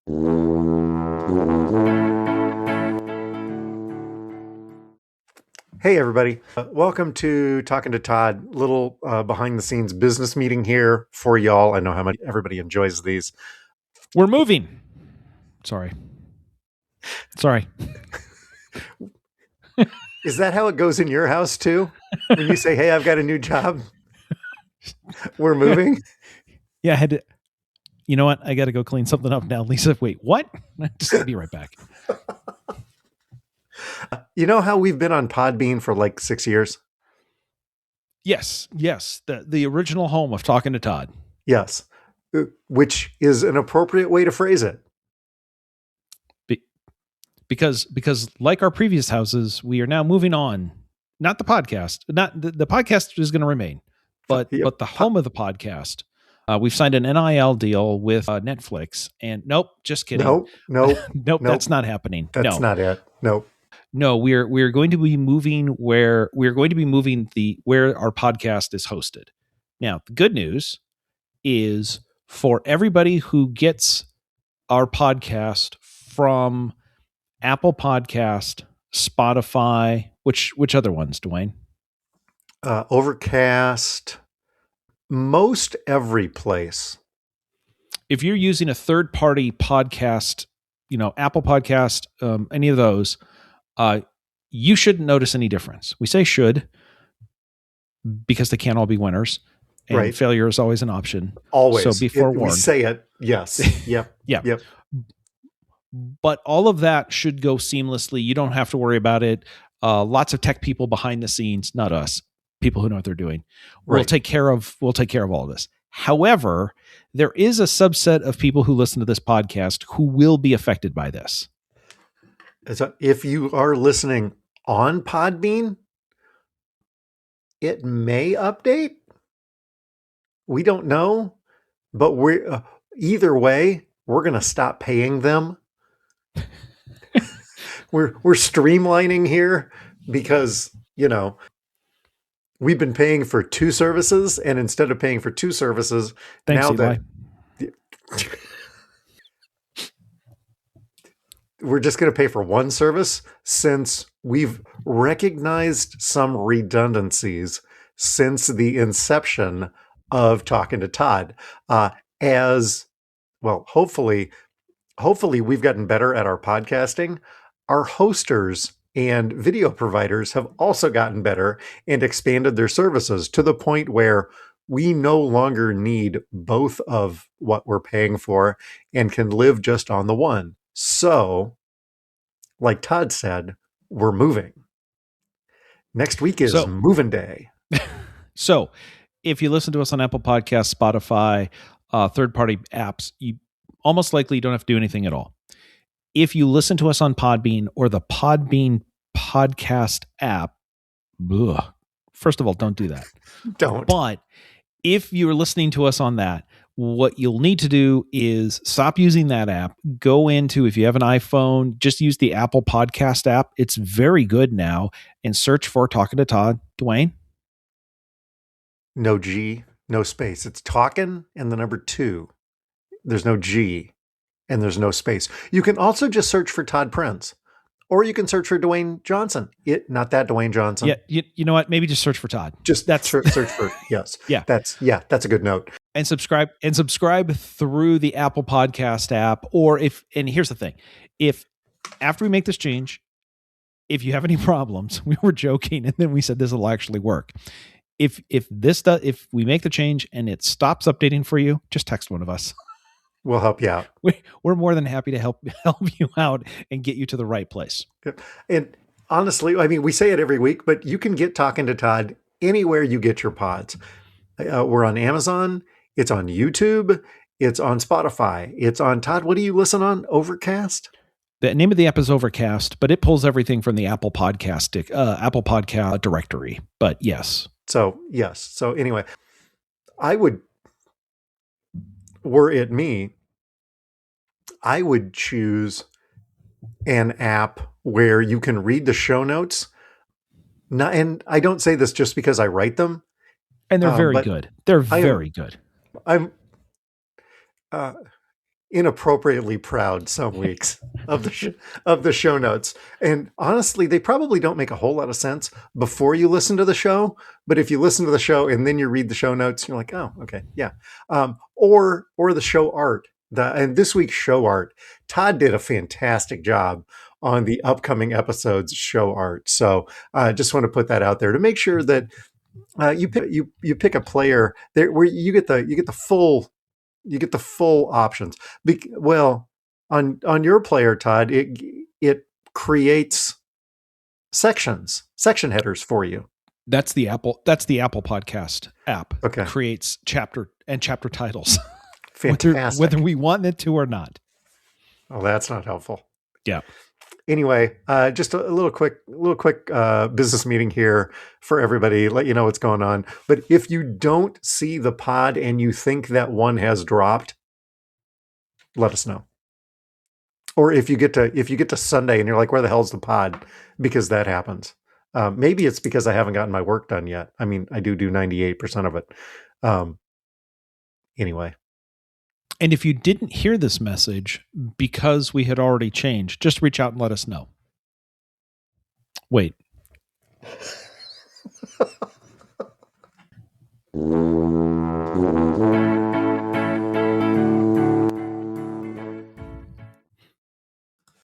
Hey, everybody. Welcome to Talking to Todd. Little behind-the-scenes business meeting here for y'all. I know how much everybody enjoys these. We're moving. Sorry. Is that how it goes in your house, too? When you say, hey, I've got a new job, we're moving? Yeah, I had to... You know what? I got to go clean something up now. Lisa, wait, what? Just be right back. You know how we've been on Podbean for like 6 years? Yes. The original home of Talking to Todd. Yes. Which is an appropriate way to phrase it. Because like our previous houses, we are now moving on. Not the podcast. Not the podcast is going to remain, but the home of the podcast. We've signed an NIL deal with Netflix, and nope, just kidding. Nope, that's not happening. That's not it. Nope. No, we're going to be moving where our podcast is hosted. Now, the good news is for everybody who gets our podcast from Apple Podcast, Spotify, which other ones, Dwayne? Overcast, most every place. If you're using a third-party podcast, Apple Podcast, any of those, you shouldn't notice any difference. We say should because they can't all be winners, and right. Failure is always an option. Always. So be forewarned. We say it. Yes. Yep. Yep. But all of that should go seamlessly. You don't have to worry about it. Lots of tech people behind the scenes, not us, people who know what they're doing. We'll take care of all of this. However, there is a subset of people who listen to this podcast who will be affected by this. So if you are listening on Podbean, it may update. We don't know, but we're either way, we're going to stop paying them. We're streamlining here because, we've been paying for 2 services, and instead of paying for 2 services, thanks, Eli. We're just going to pay for 1 service since we've recognized some redundancies since the inception of Talking to Todd. As well, hopefully we've gotten better at our podcasting. Our hosters and video providers have also gotten better and expanded their services to the point where we no longer need both of what we're paying for and can live just on the one. So, like Todd said, we're moving. Next week is moving day. So, if you listen to us on Apple Podcasts, Spotify, third-party apps, you almost likely don't have to do anything at all. If you listen to us on Podbean or the Podbean podcast app, first of all, don't do that. Don't. But if you're listening to us on that, what you'll need to do is stop using that app. Go into, if you have an iPhone, just use the Apple Podcast app. It's very good now. And search for Talking to Todd. Dwayne? No G, no space. It's Talkin' and the number 2. There's no G and there's no space. You can also just search for Todd Prince, or you can search for Dwayne Johnson. Not that Dwayne Johnson. Yeah, you know what? Maybe just search for Todd. Just search for yes. Yeah, that's a good note. And subscribe through the Apple Podcast app, and here's the thing: if after we make this change, if you have any problems, we were joking, and then we said this will actually work. If we make the change and it stops updating for you, just text one of us. We'll help you out. We're more than happy to help you out and get you to the right place. And honestly, I mean, we say it every week, but you can get Talking to Todd anywhere you get your pods. We're on Amazon. It's on YouTube. It's on Spotify. It's on, Todd, what do you listen on? Overcast? The name of the app is Overcast, but it pulls everything from the Apple Podcast directory. But yes. So, yes. So anyway, were it me, I would choose an app where you can read the show notes. And I don't say this just because I write them. And they're very good. They're very good. inappropriately proud some weeks of of the show notes. And honestly, they probably don't make a whole lot of sense before you listen to the show. But if you listen to the show and then you read the show notes, you're like, oh, okay, yeah. Or the show art. And this week's show art, Todd did a fantastic job on the upcoming episode's show art. So I just want to put that out there to make sure that you pick a player there where you get the full options. Well, on your player, Todd, it creates section headers for you. That's the Apple Podcast app. Okay. Creates chapter titles. Fantastic. whether we want it to or not. Oh, that's not helpful. Yeah. Anyway, just a little quick business meeting here for everybody. Let you know what's going on. But if you don't see the pod and you think that one has dropped, let us know. Or if you get to Sunday and you're like, where the hell's the pod? Because that happens. Maybe it's because I haven't gotten my work done yet. I mean, I do 98% of it. Anyway. And if you didn't hear this message because we had already changed, just reach out and let us know. Wait.